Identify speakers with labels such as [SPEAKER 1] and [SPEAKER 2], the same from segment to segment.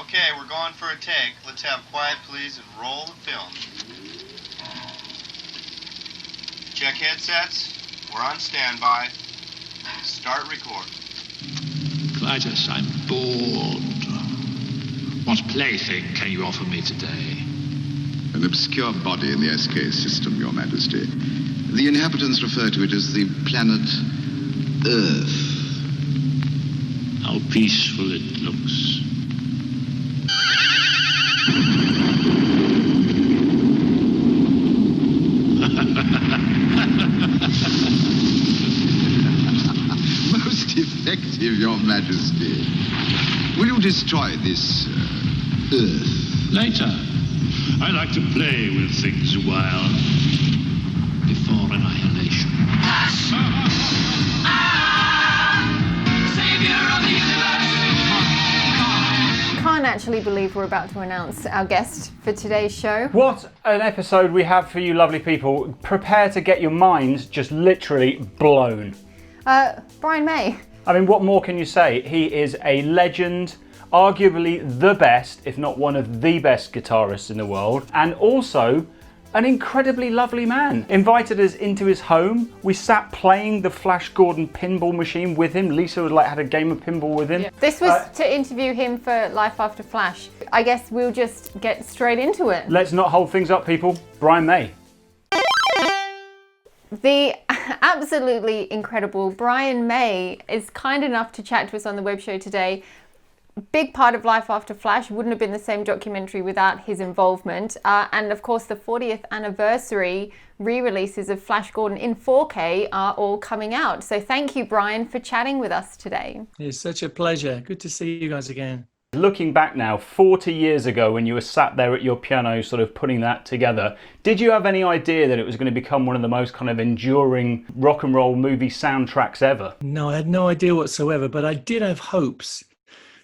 [SPEAKER 1] Okay, we're going for a take. Let's have quiet, please, and roll the film. Check headsets. We're on standby. Start record.
[SPEAKER 2] Clytus, I'm bored. What plaything can you offer me today?
[SPEAKER 3] An obscure body in the SK system, Your Majesty. The inhabitants refer to it as the planet Earth.
[SPEAKER 2] How peaceful it looks.
[SPEAKER 3] Most effective, Your Majesty. Will you destroy this Earth?
[SPEAKER 2] Later. I like to play with things a while. Before annihilation.
[SPEAKER 4] Can't actually believe we're about to announce our guest for today's show.
[SPEAKER 5] What an episode we have for you lovely people. Prepare to get your minds just literally blown.
[SPEAKER 4] Brian May.
[SPEAKER 5] I mean, what more can you say? He is a legend, arguably the best, if not one of the best guitarists in the world, and also an incredibly lovely man. Invited us into his home. We sat playing the Flash Gordon pinball machine with him. Lisa had a game of pinball with him.
[SPEAKER 4] Yeah. This was to interview him for Life After Flash. I guess we'll just get straight into it.
[SPEAKER 5] Let's not hold things up, people. Brian May.
[SPEAKER 4] The absolutely incredible Brian May is kind enough to chat to us on the web show today. Big part of Life After Flash. Wouldn't have been the same documentary without his involvement. And of course, the 40th anniversary re-releases of Flash Gordon in 4K are all coming out. So thank you, Brian, for chatting with us today.
[SPEAKER 6] It's such a pleasure. Good to see you guys again.
[SPEAKER 5] Looking back now, 40 years ago when you were sat there at your piano sort of putting that together, did you have any idea that it was going to become one of the most kind of enduring rock and roll movie soundtracks ever?
[SPEAKER 6] No, I had no idea whatsoever, but I did have hopes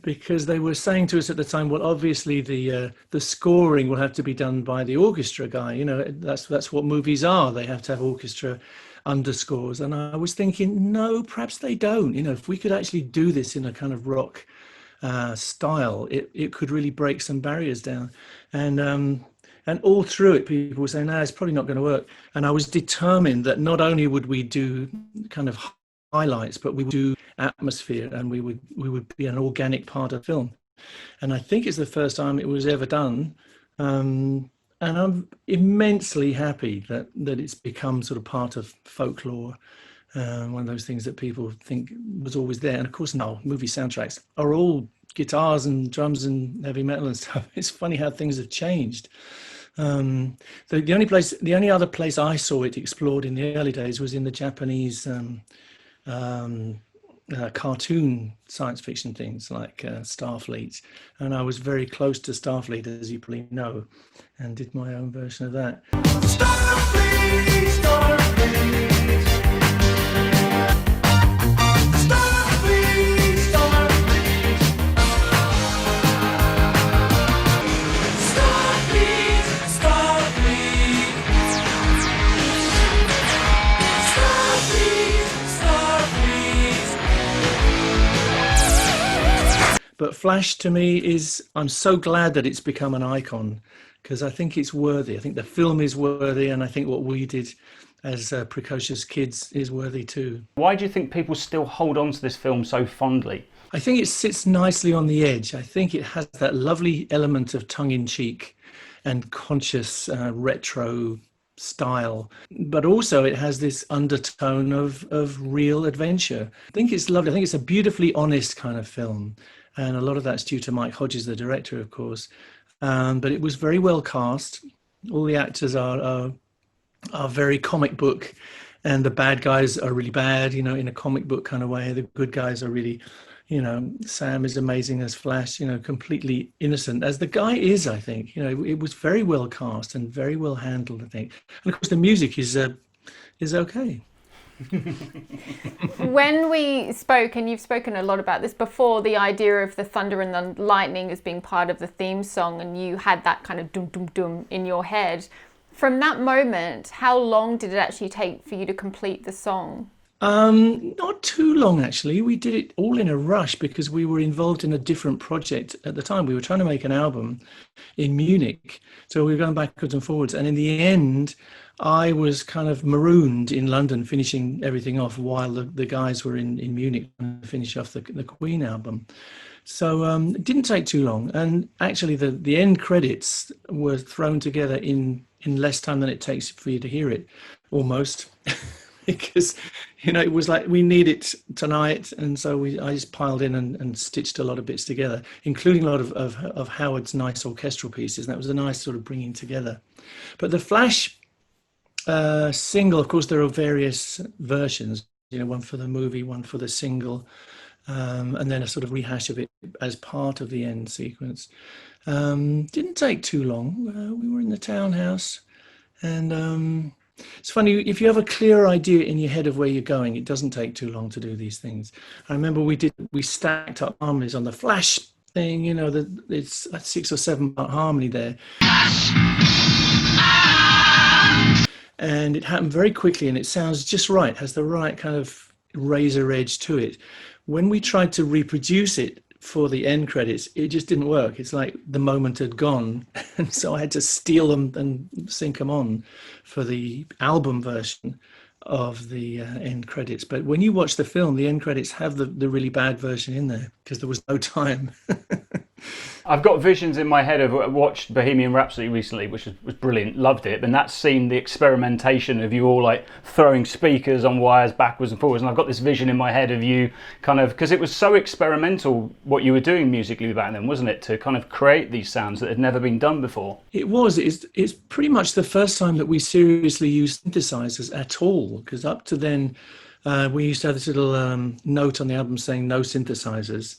[SPEAKER 6] because they were saying to us at the time, well, obviously the scoring will have to be done by the orchestra guy. You know, that's what movies are. They have to have orchestra underscores. And I was thinking, no, perhaps they don't. You know, if we could actually do this in a kind of rock style, it could really break some barriers down. And all through it, people were saying, no, it's probably not going to work. And I was determined that not only would we do kind of highlights, but we would do atmosphere, and we would be an organic part of the film. And I think it's the first time it was ever done. And I'm immensely happy that it's become sort of part of folklore. One of those things that people think was always there. And of course, now movie soundtracks are all guitars and drums and heavy metal and stuff. It's funny how things have changed. The only other place I saw it explored in the early days was in the Japanese cartoon science fiction things like Starfleet. And I was very close to Starfleet, as you probably know, and did my own version of that.
[SPEAKER 7] Starfleet, Starfleet.
[SPEAKER 6] But Flash to me I'm so glad that it's become an icon, because I think it's worthy. I think the film is worthy, and I think what we did as precocious kids is worthy too.
[SPEAKER 5] Why do you think people still hold on to this film so fondly?
[SPEAKER 6] I think it sits nicely on the edge. I think it has that lovely element of tongue-in-cheek and conscious retro style, but also it has this undertone of real adventure. I think it's lovely. I think it's a beautifully honest kind of film. And a lot of that's due to Mike Hodges, the director, of course. But it was very well cast. All the actors are very comic book, and the bad guys are really bad, you know, in a comic book kind of way. The good guys are really, you know, Sam is amazing as Flash, you know, completely innocent, as the guy is, I think. You know, it was very well cast and very well handled, I think. And of course, the music is okay.
[SPEAKER 4] When we spoke, and you've spoken a lot about this before, the idea of the thunder and the lightning as being part of the theme song, and you had that kind of dum dum dum in your head. From that moment, how long did it actually take for you to complete the song?
[SPEAKER 6] Not too long actually. We did it all in a rush because we were involved in a different project at the time. We were trying to make an album in Munich, so we were going backwards and forwards. And in the end, I was kind of marooned in London, finishing everything off while the guys were in Munich trying to finish off the Queen album. So it didn't take too long. And actually, the end credits were thrown together in less time than it takes for you to hear it, almost. Because it was like we need it tonight, and so I just piled in and stitched a lot of bits together, including a lot of Howard's nice orchestral pieces. And that was a nice sort of bringing together. But the Flash single, of course, there are various versions. One for the movie, one for the single, and then a sort of rehash of it as part of the end sequence. Didn't take too long. We were in the townhouse, and it's funny, if you have a clear idea in your head of where you're going, it doesn't take too long to do these things. I remember we stacked up harmonies on the Flash thing, it's a 6 or 7 part harmony there. And it happened very quickly, and it sounds just right, has the right kind of razor edge to it. When we tried to reproduce it for the end credits, it just didn't work. It's like the moment had gone, and so I had to steal them and sync them on for the album version of the end credits. But when you watch the film, the end credits have the really bad version in there because there was no time.
[SPEAKER 5] I've got visions in my head of watched Bohemian Rhapsody recently, which was brilliant, loved it. And that scene, the experimentation of you all like throwing speakers on wires backwards and forwards. And I've got this vision in my head of you kind of, because it was so experimental what you were doing musically back then, wasn't it? To kind of create these sounds that had never been done before.
[SPEAKER 6] It was. It's pretty much the first time that we seriously used synthesizers at all, because up to then we used to have this little note on the album saying no synthesizers,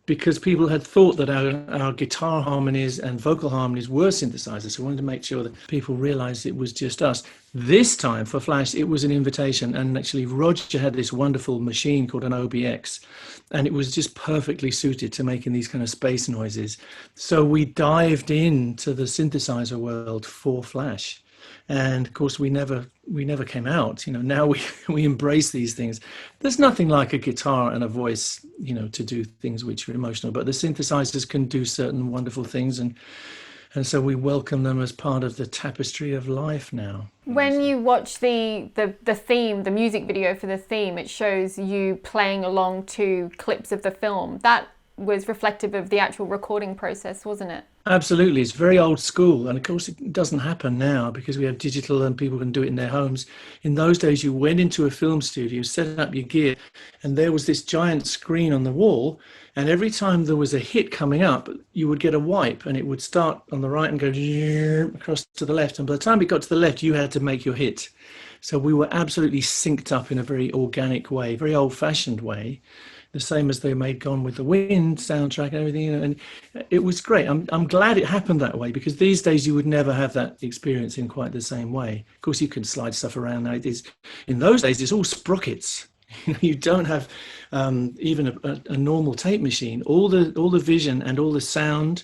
[SPEAKER 6] because people had thought that our guitar harmonies and vocal harmonies were synthesizers. So we wanted to make sure that people realized it was just us. This time for Flash, it was an invitation. And actually, Roger had this wonderful machine called an OBX, and it was just perfectly suited to making these kind of space noises. So we dived into the synthesizer world for Flash. And of course, we never came out. Now we embrace these things. There's nothing like a guitar and a voice, to do things which are emotional. But the synthesizers can do certain wonderful things, and so we welcome them as part of the tapestry of life now.
[SPEAKER 4] When you watch the theme, the music video for the theme, it shows you playing along to clips of the film. That was reflective of the actual recording process, wasn't it?
[SPEAKER 6] Absolutely. It's very old school. And of course, it doesn't happen now because we have digital and people can do it in their homes. In those days, you went into a film studio, set up your gear, and there was this giant screen on the wall. And every time there was a hit coming up, you would get a wipe, and it would start on the right and go across to the left. And by the time it got to the left, you had to make your hit. So we were absolutely synced up in a very organic way, very old-fashioned way. The same as they made Gone with the Wind soundtrack and everything, and it was great. I'm glad it happened that way, because these days you would never have that experience in quite the same way. Of course, you can slide stuff around now. In those days, it's all sprockets. You don't have even a normal tape machine. All the vision and all the sound,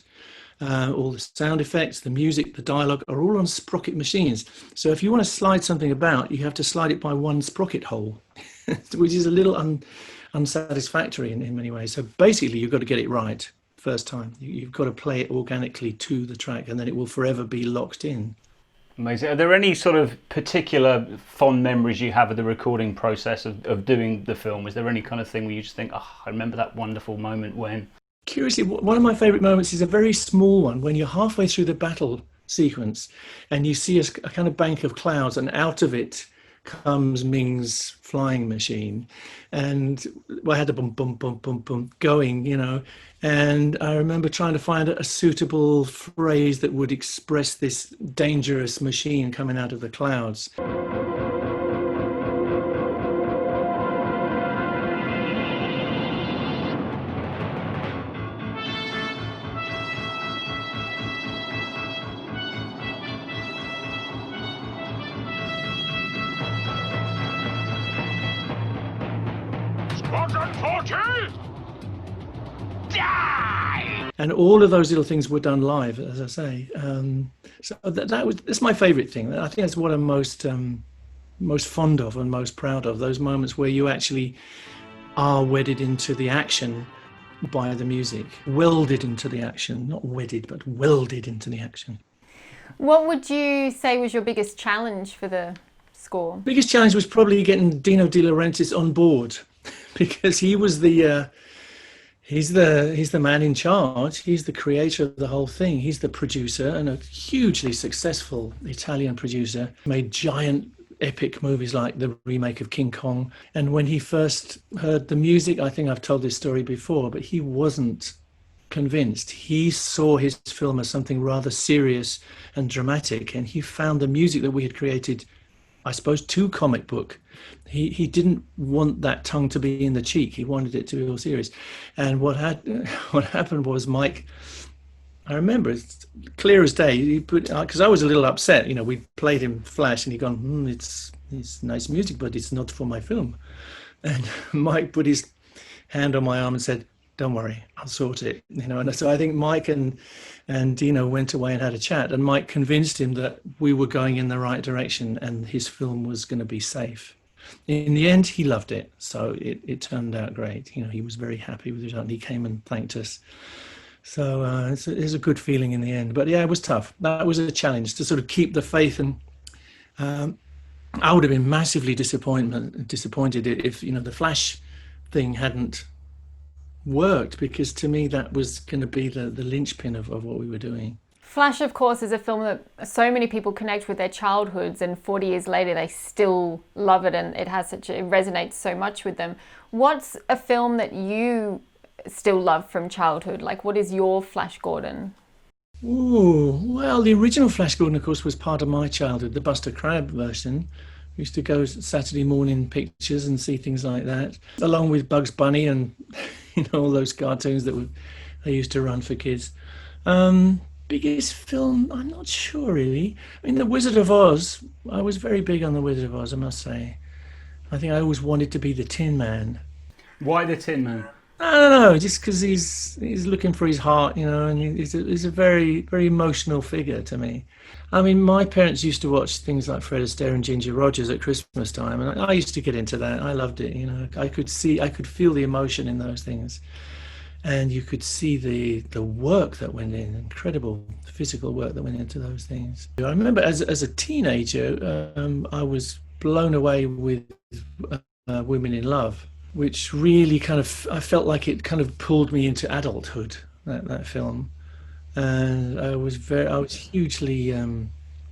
[SPEAKER 6] all the sound effects, the music, the dialogue are all on sprocket machines. So if you want to slide something about, you have to slide it by one sprocket hole, which is a little unsatisfactory in many ways. So basically, you've got to get it right first time. You've got to play it organically to the track, and then it will forever be locked in.
[SPEAKER 5] Amazing. Are there any sort of particular fond memories you have of the recording process of doing the film? Is there any kind of thing where you just think, I remember that wonderful moment when...
[SPEAKER 6] Curiously, one of my favourite moments is a very small one when you're halfway through the battle sequence and you see a kind of bank of clouds, and out of it comes Ming's flying machine, and I had the boom, boom, boom, boom, boom going, and I remember trying to find a suitable phrase that would express this dangerous machine coming out of the clouds.
[SPEAKER 2] Squadron 40! Die!
[SPEAKER 6] And all of those little things were done live, as I say. So that's my favourite thing. I think that's what I'm most most fond of and most proud of, those moments where you actually are wedded into the action by the music, welded into the action, not wedded, but welded into the action.
[SPEAKER 4] What would you say was your biggest challenge for the score?
[SPEAKER 6] Biggest challenge was probably getting Dino De Laurentiis on board, because he was he's the man in charge. He's the creator of the whole thing. He's the producer, and a hugely successful Italian producer. Made giant epic movies like the remake of King Kong. And when he first heard the music, I think I've told this story before, but he wasn't convinced. He saw his film as something rather serious and dramatic, and he found the music that we had created, I suppose, too comic book. He didn't want that tongue to be in the cheek. He wanted it to be all serious. And what happened was Mike, I remember it's clear as day, he put, because I was a little upset, you know, we played him Flash and he'd gone, it's nice music, but it's not for my film. And Mike put his hand on my arm and said, don't worry, I'll sort it, you know. And so I think Mike and Dino went away and had a chat, and Mike convinced him that we were going in the right direction and his film was going to be safe. In the end, he loved it, so it turned out great. You know, he was very happy with it, and he came and thanked us. So it's a good feeling in the end. But yeah, it was tough. That was a challenge to sort of keep the faith, and I would have been massively disappointed if, you know, the Flash thing hadn't worked, because to me that was going to be the linchpin of what we were doing.
[SPEAKER 4] Flash, of course, is a film that so many people connect with their childhoods, and 40 years later they still love it, and it resonates so much with them. What's a film that you still love from childhood? Like, what is your Flash Gordon?
[SPEAKER 6] Ooh, well, the original Flash Gordon, of course, was part of my childhood, the Buster Crabbe version. We used to go Saturday morning pictures and see things like that, along with Bugs Bunny and you know, all those cartoons that they used to run for kids. Biggest film, I'm not sure really. I mean, The Wizard of Oz, I was very big on The Wizard of Oz, I must say. I think I always wanted to be the Tin Man.
[SPEAKER 5] Why the Tin Man?
[SPEAKER 6] I don't know, just because he's looking for his heart, you know, and he's a very, very emotional figure to me. I mean, my parents used to watch things like Fred Astaire and Ginger Rogers at Christmas time, and I used to get into that. I loved it, you know. I could feel the emotion in those things, and you could see the work that went in, incredible physical work that went into those things. I remember as a teenager, I was blown away with Women in Love, which really kind of, I felt like it kind of pulled me into adulthood, that film. And I was hugely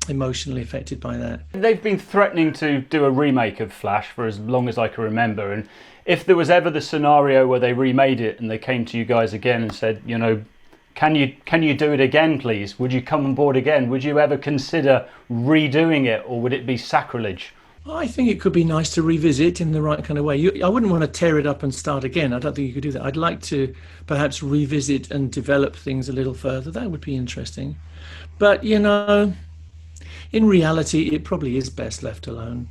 [SPEAKER 6] emotionally affected by that.
[SPEAKER 5] They've been threatening to do a remake of Flash for as long as I can remember, and if there was ever the scenario where they remade it and they came to you guys again and said, you know, can you do it again, please? Would you come on board again? Would you ever consider redoing it, or would it be sacrilege?
[SPEAKER 6] I think it could be nice to revisit in the right kind of way. I wouldn't want to tear it up and start again. I don't think you could do that. I'd like to perhaps revisit and develop things a little further. That would be interesting. But, you know, in reality, it probably is best left alone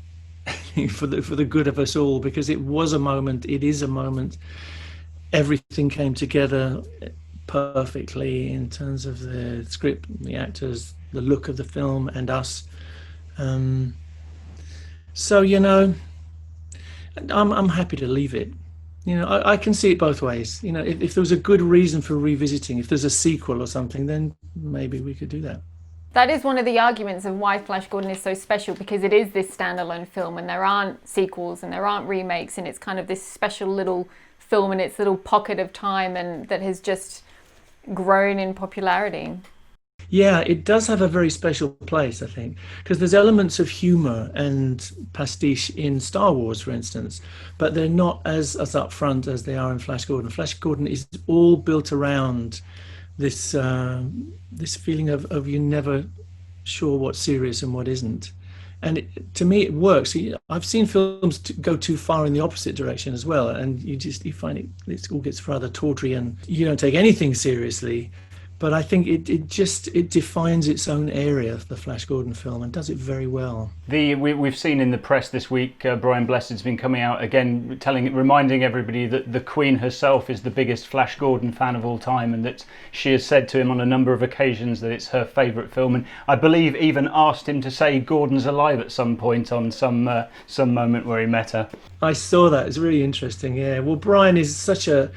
[SPEAKER 6] for the good of us all, because it was a moment. It is a moment. Everything came together perfectly in terms of the script, the actors, the look of the film, and us. So, you know, I'm happy to leave it. You know, I can see it both ways. You know, if there was a good reason for revisiting, if there's a sequel or something, then maybe we could do that.
[SPEAKER 4] That is one of the arguments of why Flash Gordon is so special, because it is this standalone film and there aren't sequels and there aren't remakes, and it's kind of this special little film in its little pocket of time, and that has just grown in popularity.
[SPEAKER 6] Yeah, it does have a very special place, I think, because there's elements of humor and pastiche in Star Wars, for instance, but they're not as upfront as they are in Flash Gordon. Flash Gordon is all built around this feeling of you're never sure what's serious and what isn't. And to me, it works. I've seen films go too far in the opposite direction as well, and you find it all gets rather tawdry and you don't take anything seriously. but I think it defines its own area, the Flash Gordon film, and does it very well.
[SPEAKER 5] We've seen in the press this week, Brian Blessed's been coming out again, reminding everybody that the Queen herself is the biggest Flash Gordon fan of all time, and that she has said to him on a number of occasions that it's her favourite film, and I believe even asked him to say Gordon's alive at some point on some moment where he met her.
[SPEAKER 6] I saw that. It's really interesting. Yeah. Well, Brian is such a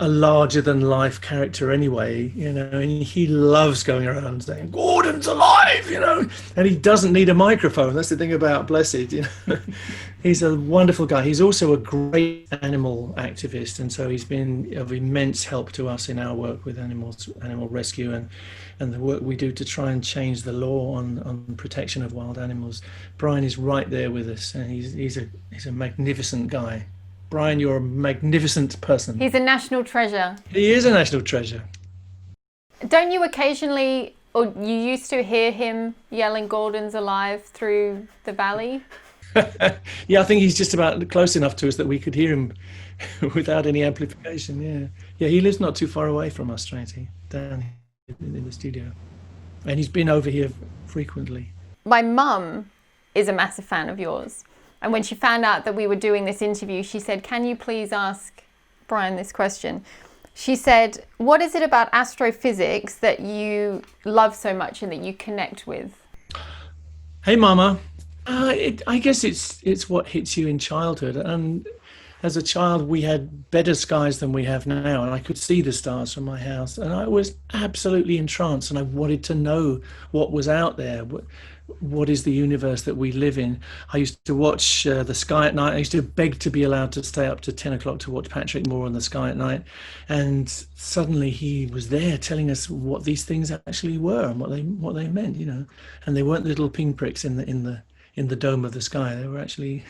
[SPEAKER 6] larger than life character anyway, and he loves going around saying Gordon's alive, and he doesn't need a microphone. That's the thing about Blessed. He's a wonderful guy. He's also a great animal activist, and so he's been of immense help to us in our work with animal rescue and the work we do to try and change the law on protection of wild animals. Brian is right there with us, and he's a magnificent guy. Brian, you're a magnificent person.
[SPEAKER 4] He's a national treasure.
[SPEAKER 6] He is a national treasure.
[SPEAKER 4] Don't you occasionally, or you used to hear him yelling Gordon's alive through the valley?
[SPEAKER 6] Yeah, I think he's just about close enough to us that we could hear him without any amplification. Yeah, he lives not too far away from us, Tracy, down here in the studio. And he's been over here frequently.
[SPEAKER 4] My mum is a massive fan of yours. And when she found out that we were doing this interview, she said, "Can you please ask Brian this question?" She said, "What is it about astrophysics that you love so much and that you connect with?"
[SPEAKER 6] Hey, Mama. I guess it's what hits you in childhood. And as a child, we had better skies than we have now. And I could see the stars from my house. And I was absolutely entranced. And I wanted to know what was out there. What is the universe that we live in? I used to watch the sky at night. I used to beg to be allowed to stay up to 10 o'clock to watch Patrick Moore on the sky at night. And suddenly he was there telling us what these things actually were and what they meant, And they weren't little pinpricks in the dome of the sky. They were actually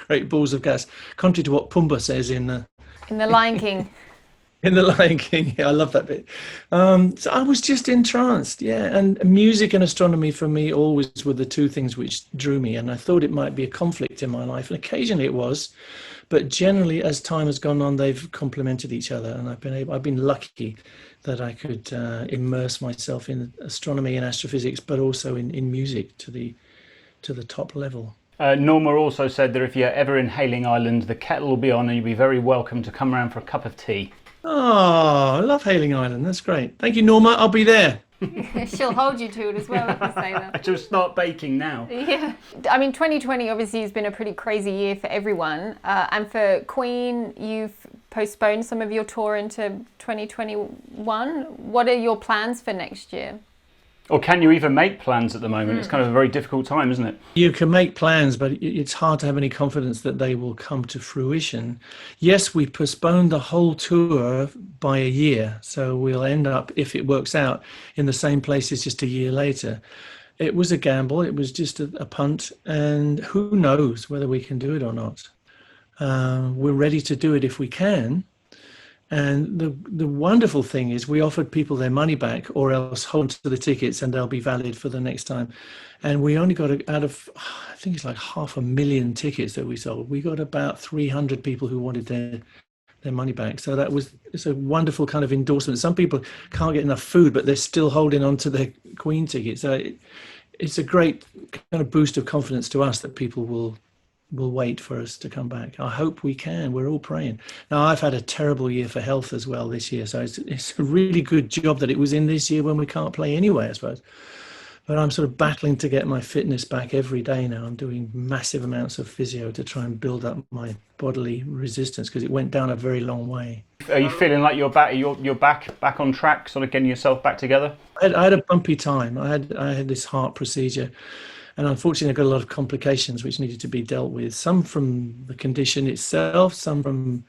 [SPEAKER 6] great balls of gas, contrary to what Pumbaa says in The
[SPEAKER 4] Lion King.
[SPEAKER 6] In The Lion King, yeah, I love that bit. So I was just entranced, yeah. And music and astronomy for me always were the two things which drew me. And I thought it might be a conflict in my life, and occasionally it was. But generally, as time has gone on, they've complemented each other. And I've been lucky that I could immerse myself in astronomy and astrophysics, but also in music to the top level.
[SPEAKER 5] Norma also said that if you're ever in Hayling Island, the kettle will be on, and you'll be very welcome to come around for a cup of tea.
[SPEAKER 6] Oh, I love Hayling Island. That's great. Thank you, Norma. I'll be there.
[SPEAKER 4] She'll hold you to it as well if you say that.
[SPEAKER 5] She'll start baking now.
[SPEAKER 4] Yeah. I mean, 2020 obviously has been a pretty crazy year for everyone. And for Queen, you've postponed some of your tour into 2021. What are your plans for next year?
[SPEAKER 5] Or can you even make plans at the moment? It's kind of a very difficult time, isn't it?
[SPEAKER 6] You can make plans, but it's hard to have any confidence that they will come to fruition. Yes, we postponed the whole tour by a year, so we'll end up, if it works out, in the same places just a year later. It was a gamble. It was just a punt, and who knows whether we can do it or not. We're ready to do it if we can. And the wonderful thing is we offered people their money back or else hold to the tickets and they'll be valid for the next time. And we only got out of, I think it's like 500,000 tickets that we sold. We got about 300 people who wanted their money back. So it's a wonderful kind of endorsement. Some people can't get enough food, but they're still holding on to their Queen ticket. So it's a great kind of boost of confidence to us that people will wait for us to come back. I hope we can. We're all praying. Now, I've had a terrible year for health as well this year, so it's a really good job that it was in this year when we can't play anyway, I suppose. But I'm sort of battling to get my fitness back every day now. I'm doing massive amounts of physio to try and build up my bodily resistance because it went down a very long way.
[SPEAKER 5] Are you feeling like you're back on track, sort of getting yourself back together?
[SPEAKER 6] I had a bumpy time. I had this heart procedure. And unfortunately, I got a lot of complications which needed to be dealt with. Some from the condition itself, some from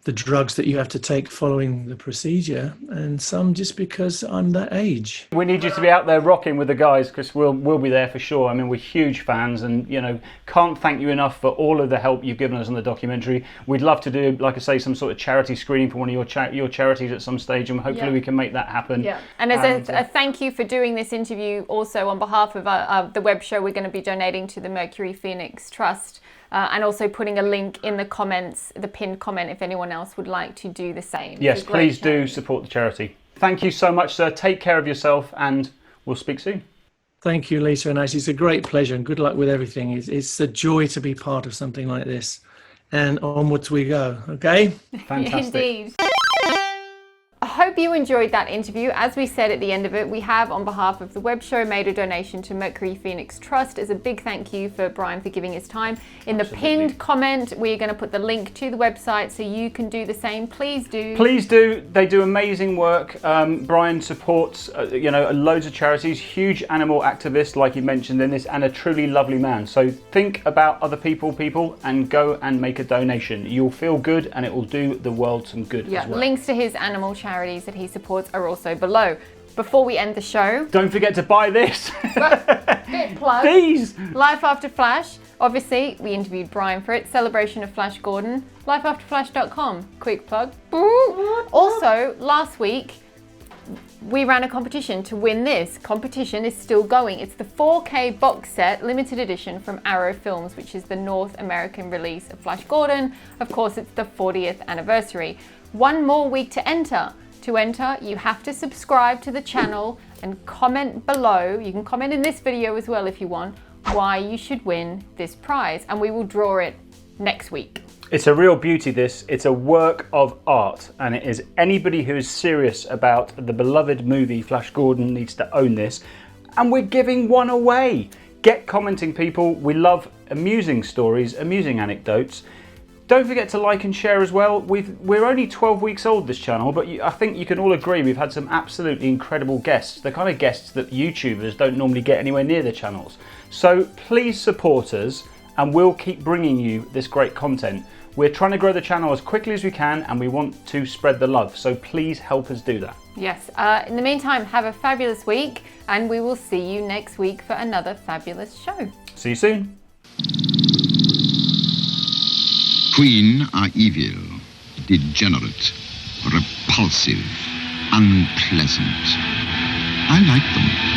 [SPEAKER 6] the drugs that you have to take following the procedure, and some just because I'm that age.
[SPEAKER 5] We need you to be out there rocking with the guys because we'll be there for sure. I mean, we're huge fans, and can't thank you enough for all of the help you've given us on the documentary. We'd love to do, like I say, some sort of charity screening for one of your charities at some stage, and hopefully we can make that happen.
[SPEAKER 4] Yeah. And as a thank you for doing this interview, also on behalf of the web show, we're going to be donating to the Mercury Phoenix Trust. And also putting a link in the comments, the pinned comment, if anyone else would like to do the same.
[SPEAKER 5] Yes, please do support the charity. Thank you so much, sir. Take care of yourself, and we'll speak soon.
[SPEAKER 6] Thank you, Lisa and Ash. It's a great pleasure, and good luck with everything. It's a joy to be part of something like this. And onwards we go, okay?
[SPEAKER 5] Fantastic.
[SPEAKER 4] Indeed. I hope you enjoyed that interview. As we said at the end of it, we have, on behalf of the web show, made a donation to Mercury Phoenix Trust as a big thank you for Brian for giving his time. In the pinned comment, we're going to put the link to the website so you can do the same. Please do.
[SPEAKER 5] Please do. They do amazing work. Brian supports, loads of charities, huge animal activist, like he mentioned in this, and a truly lovely man. So think about other people, and go and make a donation. You'll feel good, and it will do the world some good as well.
[SPEAKER 4] Links to his animal charities that he supports are also below. Before we end the show,
[SPEAKER 5] don't forget to buy this.
[SPEAKER 4] bit plug.
[SPEAKER 5] Please.
[SPEAKER 4] Life After Flash. Obviously, we interviewed Brian for it. Celebration of Flash Gordon. LifeAfterFlash.com. Quick plug. Also, last week, we ran a competition to win this. Competition is still going. It's the 4K box set, limited edition from Arrow Films, which is the North American release of Flash Gordon. Of course, it's the 40th anniversary. One more week to enter. To enter, you have to subscribe to the channel and comment below. You can comment in this video as well if you want, why you should win this prize, and we will draw it next week.
[SPEAKER 5] It's a real beauty, this. It's a work of art, and it is anybody who is serious about the beloved movie Flash Gordon needs to own this, and we're giving one away. Get commenting, people. We love amusing stories, amusing anecdotes. Don't forget to like and share as well. We're only 12 weeks old, this channel, but I think you can all agree we've had some absolutely incredible guests, the kind of guests that YouTubers don't normally get anywhere near their channels. So please support us, and we'll keep bringing you this great content. We're trying to grow the channel as quickly as we can, and we want to spread the love, so please help us do that.
[SPEAKER 4] Yes. In the meantime, have a fabulous week, and we will see you next week for another fabulous show.
[SPEAKER 5] See you soon.
[SPEAKER 3] Queen are evil, degenerate, repulsive, unpleasant. I like them.